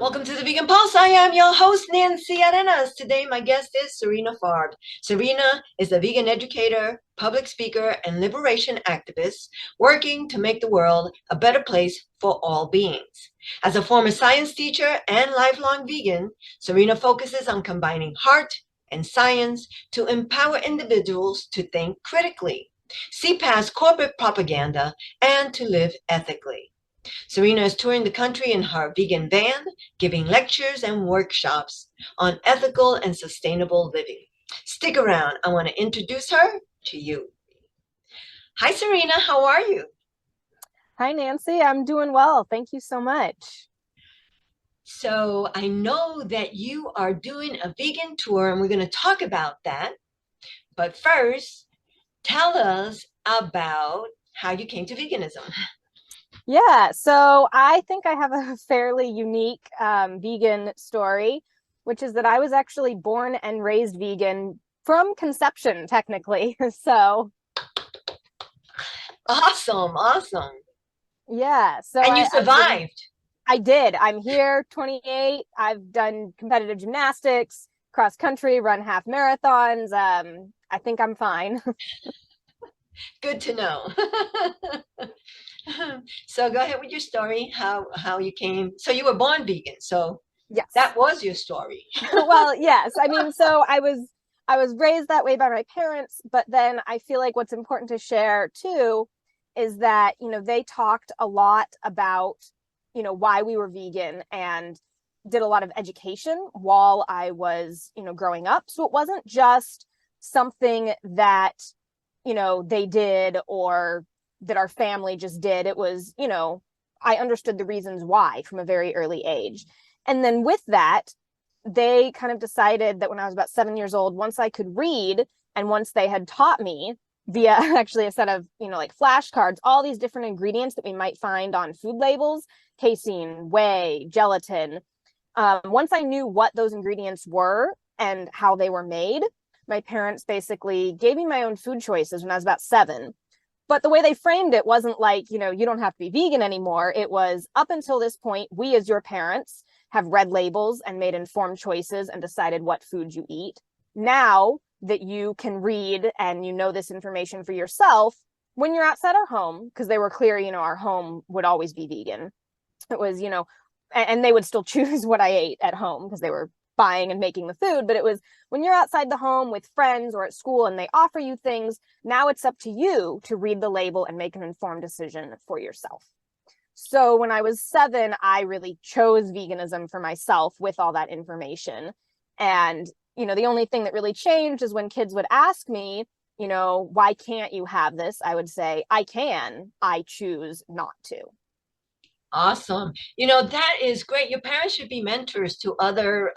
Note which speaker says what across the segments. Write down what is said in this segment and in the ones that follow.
Speaker 1: Welcome to the Vegan Pulse. I am your host, Nancy Arenas. Today, my guest is Sarina Farb. Sarina is a vegan educator, public speaker, and liberation activist working to make the world a better place for all beings. As a former science teacher and lifelong vegan, Sarina focuses on combining heart and science to empower individuals to think critically, see past corporate propaganda, and to live ethically. Sarina is touring the country in her vegan van, giving lectures and workshops on ethical and sustainable living. Stick around. I want to introduce her to you. Hi, Sarina. How are you?
Speaker 2: Hi, Nancy. I'm doing well. Thank you so much.
Speaker 1: So I know that you are doing a vegan tour, and we're going to talk about that. But first, tell us about how you came to veganism.
Speaker 2: Yeah, so I think I have a fairly unique vegan story, which is that I was actually born and raised vegan from conception, technically. So,
Speaker 1: Awesome, awesome.
Speaker 2: yeah, so
Speaker 1: And you
Speaker 2: I've been,
Speaker 1: survived.
Speaker 2: I did. I'm here, 28. I've done competitive gymnastics, cross country, run half marathons. I think I'm fine.
Speaker 1: Good to know. So go ahead with your story, how you came. So you were born vegan. So
Speaker 2: Yes.
Speaker 1: that was your story.
Speaker 2: Well, yes. I mean, so I was raised that way by my parents, but then I feel like what's important to share too is that, they talked a lot about, why we were vegan and did a lot of education while I was, growing up. So it wasn't just something that, they did or that our family just did. It was, I understood the reasons why from a very early age. And then with that, they kind of decided that when I was about 7 years old, once I could read and once they had taught me via actually a set of, like flashcards, all these different ingredients that we might find on food labels, casein, whey, gelatin. Once I knew what those ingredients were and how they were made, my parents basically gave me my own food choices when I was about 7. But the way they framed it wasn't like, you don't have to be vegan anymore. It was up until this point, we as your parents have read labels and made informed choices and decided what food you eat. Now that you can read and you know this information for yourself, when you're outside our home, because they were clear, our home would always be vegan. It was, and they would still choose what I ate at home because they were buying and making the food. But it was when you're outside the home with friends or at school and they offer you things, now it's up to you to read the label and make an informed decision for yourself. So when I was 7, I really chose veganism for myself with all that information. And, the only thing that really changed is when kids would ask me, why can't you have this? I would say, I can, I choose not to.
Speaker 1: Awesome. That is great. Your parents should be mentors to other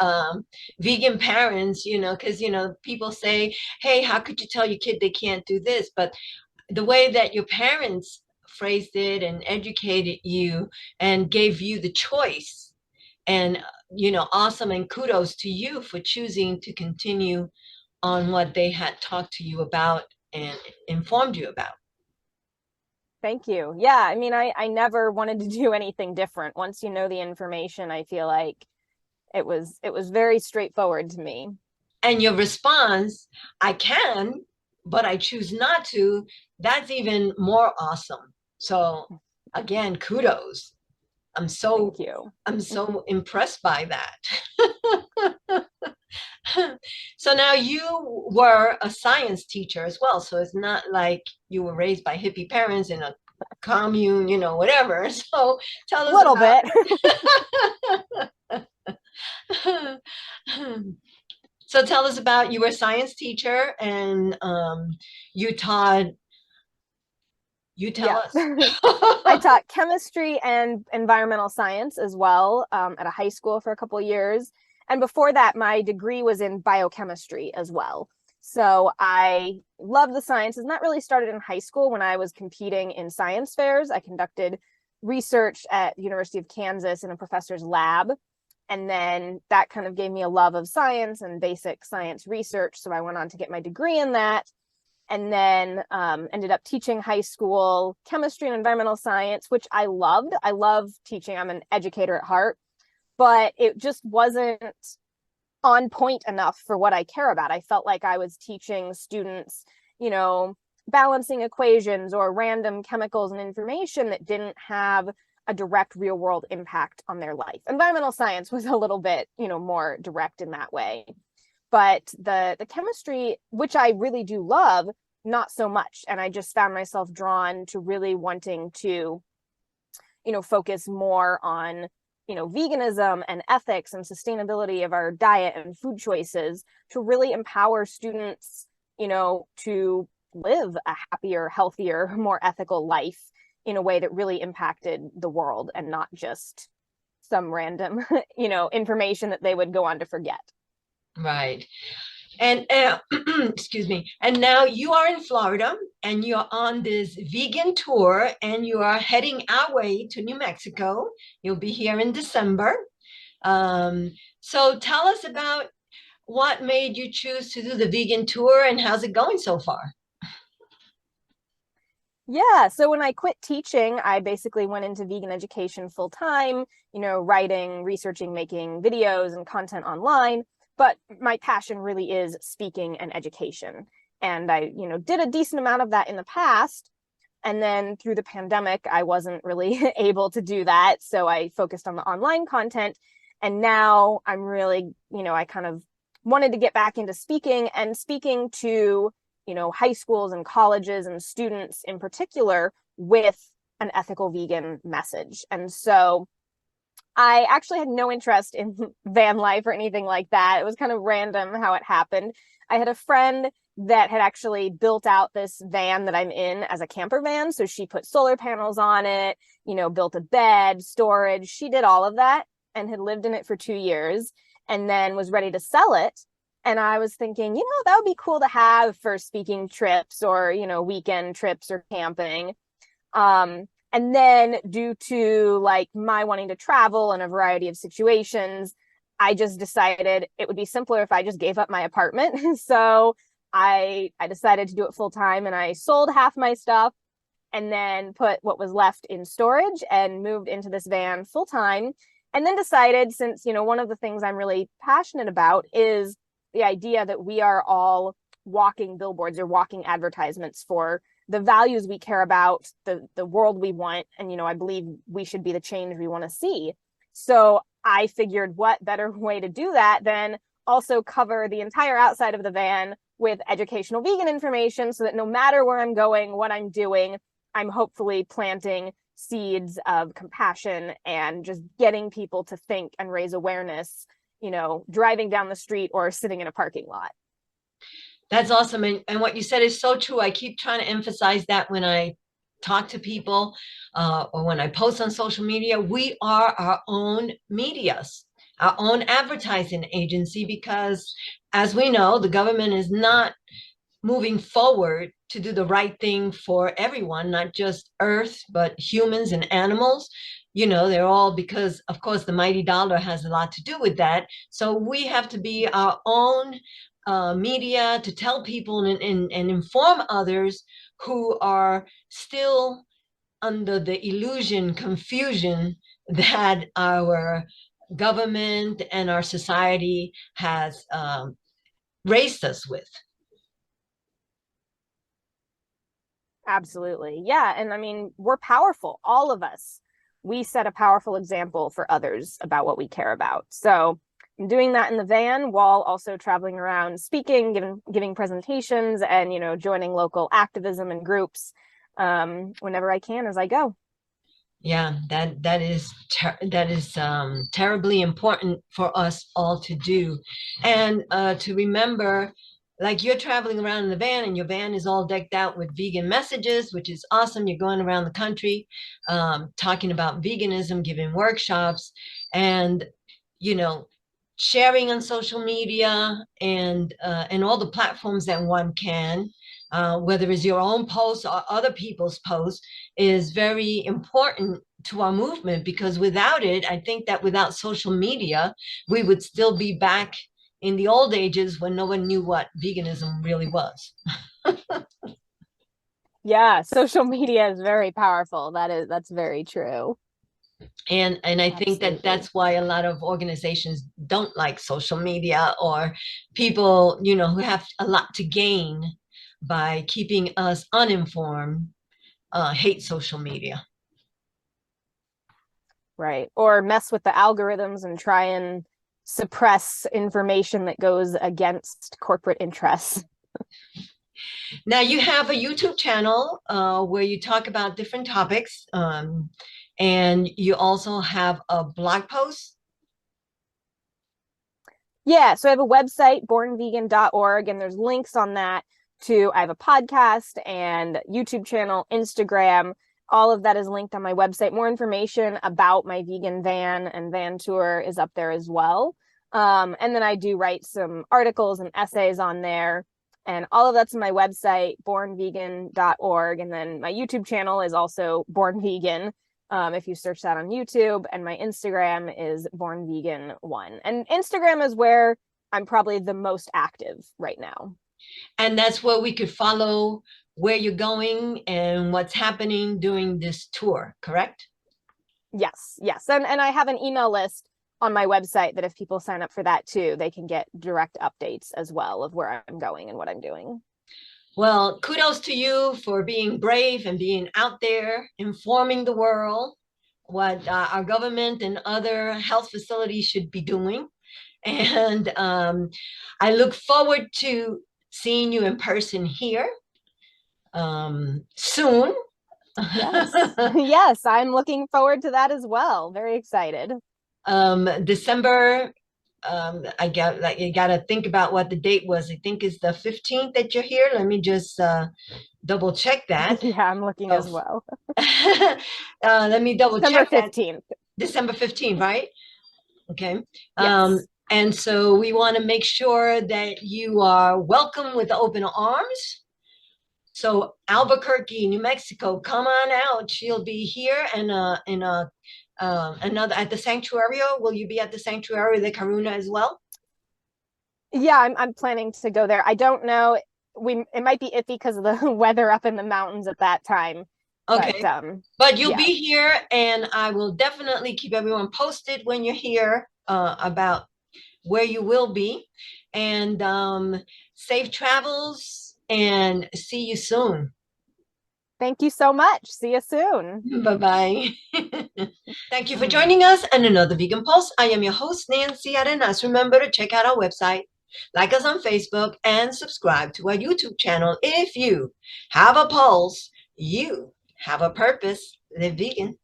Speaker 1: vegan parents, because, people say, hey, how could you tell your kid they can't do this? But the way that your parents phrased it and educated you and gave you the choice, and awesome, and kudos to you for choosing to continue on what they had talked to you about and informed you about.
Speaker 2: Thank you. Yeah, I mean, I never wanted to do anything different. Once you know the information, I feel like it was very straightforward to me.
Speaker 1: And your response, I can, but I choose not to, that's even more awesome. So again, kudos. I'm so
Speaker 2: Thank you.
Speaker 1: I'm so impressed by that. So now you were a science teacher as well. So it's not like you were raised by hippie parents in a commune, whatever. So tell
Speaker 2: A
Speaker 1: us
Speaker 2: little
Speaker 1: about.
Speaker 2: bit.
Speaker 1: So tell us about, you were a science teacher, and you taught. You tell
Speaker 2: Yeah.
Speaker 1: us.
Speaker 2: I taught chemistry and environmental science as well at a high school for a couple of years. And before that, my degree was in biochemistry as well. So I love the sciences. And that really started in high school when I was competing in science fairs. I conducted research at the University of Kansas in a professor's lab. And then that kind of gave me a love of science and basic science research. So I went on to get my degree in that and then ended up teaching high school chemistry and environmental science, which I loved. I love teaching. I'm an educator at heart. but it just wasn't on point enough for what I care about. I felt like I was teaching students, balancing equations or random chemicals and information that didn't have a direct real world impact on their life. Environmental science was a little bit, more direct in that way. But the chemistry, which I really do love, not so much. And I just found myself drawn to really wanting to, focus more on veganism and ethics and sustainability of our diet and food choices to really empower students, to live a happier, healthier, more ethical life in a way that really impacted the world and not just some random, information that they would go on to forget.
Speaker 1: Right. And excuse me. And now you are in Florida and you're on this vegan tour and you are heading our way to New Mexico. You'll be here in December. So tell us about what made you choose to do the vegan tour and how's it going so far?
Speaker 2: Yeah, so when I quit teaching, I basically went into vegan education full time, writing, researching, making videos and content online. But my passion really is speaking and education. And I, did a decent amount of that in the past. And then through the pandemic, I wasn't really able to do that. So I focused on the online content. And now I'm really, I kind of wanted to get back into speaking and speaking to, high schools and colleges and students in particular with an ethical vegan message. And so I actually had no interest in van life or anything like that. It was kind of random how it happened. I had a friend that had actually built out this van that I'm in as a camper van. So she put solar panels on it, built a bed, storage. She did all of that and had lived in it for 2 years and then was ready to sell it. And I was thinking, that would be cool to have for speaking trips or, weekend trips or camping. And then due to like my wanting to travel in a variety of situations, I just decided it would be simpler if I just gave up my apartment. So I decided to do it full time and I sold half my stuff and then put what was left in storage and moved into this van full time. And then decided, since, one of the things I'm really passionate about is the idea that we are all walking billboards or walking advertisements for the values we care about, the world we want. And, I believe we should be the change we want to see. So I figured what better way to do that than also cover the entire outside of the van with educational vegan information so that no matter where I'm going, what I'm doing, I'm hopefully planting seeds of compassion and just getting people to think and raise awareness, driving down the street or sitting in a parking lot.
Speaker 1: That's awesome. And what you said is so true. I keep trying to emphasize that when I talk to people or when I post on social media. We are our own medias, our own advertising agency, because as we know, the government is not moving forward to do the right thing for everyone, not just Earth, but humans and animals. They're all, because of course the mighty dollar has a lot to do with that. So we have to be our own media to tell people and inform others who are still under the illusion, confusion that our government and our society has raised us with.
Speaker 2: Absolutely. Yeah. And I mean, we're powerful, all of us. We set a powerful example for others about what we care about. So I'm doing that in the van while also traveling around speaking, giving presentations and, joining local activism and groups whenever I can as I go.
Speaker 1: Yeah, that is terribly important for us all to do, and to remember, like you're traveling around in the van, and your van is all decked out with vegan messages, which is awesome. You're going around the country, talking about veganism, giving workshops, and you know, sharing on social media and all the platforms that one can. Whether it's your own posts or other people's posts, is very important to our movement, because without it, I think that without social media, we would still be back in the old ages when no one knew what veganism really was.
Speaker 2: Yeah, social media is very powerful. That's very true.
Speaker 1: And I think that
Speaker 2: Absolutely.
Speaker 1: that's why a lot of organizations don't like social media, or people, who have a lot to gain by keeping us uninformed, hate social media.
Speaker 2: Right. Or mess with the algorithms and try and suppress information that goes against corporate interests.
Speaker 1: Now you have a YouTube channel where you talk about different topics, and you also have a blog post.
Speaker 2: Yeah, so I have a website, bornvegan.org, and there's links on that to, I have a podcast and YouTube channel, Instagram. All of that is linked on my website. More information about my vegan van and van tour is up there as well. And then I do write some articles and essays on there. And all of that's on my website, bornvegan.org. And then my YouTube channel is also Born Vegan. If you search that on YouTube, and my Instagram is bornvegan1. And Instagram is where I'm probably the most active right now.
Speaker 1: And that's where we could follow where you're going and what's happening during this tour, correct?
Speaker 2: Yes, yes. And I have an email list on my website that if people sign up for that too, they can get direct updates as well of where I'm going and what I'm doing.
Speaker 1: Well, kudos to you for being brave and being out there informing the world what our government and other health facilities should be doing. And I look forward to seeing you in person here soon.
Speaker 2: Yes, yes, I'm looking forward to that as well. Very excited.
Speaker 1: December, I got like you got to think about what the date was. I think it's the 15th that you're here. Let me just double check that.
Speaker 2: Yeah, I'm looking as well.
Speaker 1: Let me double
Speaker 2: December
Speaker 1: check that.
Speaker 2: 15th.
Speaker 1: December 15th, right? Okay.
Speaker 2: Yes.
Speaker 1: And so we want to make sure that you are welcome with open arms. So Albuquerque, New Mexico, come on out. She'll be here and in a another at the sanctuary. Will you be at the sanctuary, the Karuna, as well?
Speaker 2: Yeah, I'm planning to go there. I don't know. It might be iffy because of the weather up in the mountains at that time.
Speaker 1: Okay. But you'll
Speaker 2: yeah.
Speaker 1: be here, and I will definitely keep everyone posted when you're here about where you will be. And safe travels, and see you soon.
Speaker 2: Thank you so much. See you soon.
Speaker 1: Bye-bye. Thank you for joining us on another Vegan Pulse. I am your host, Nancy Arenas. Remember to check out our website, like us on Facebook, and subscribe to our YouTube channel. If you have a pulse, you have a purpose. Live vegan.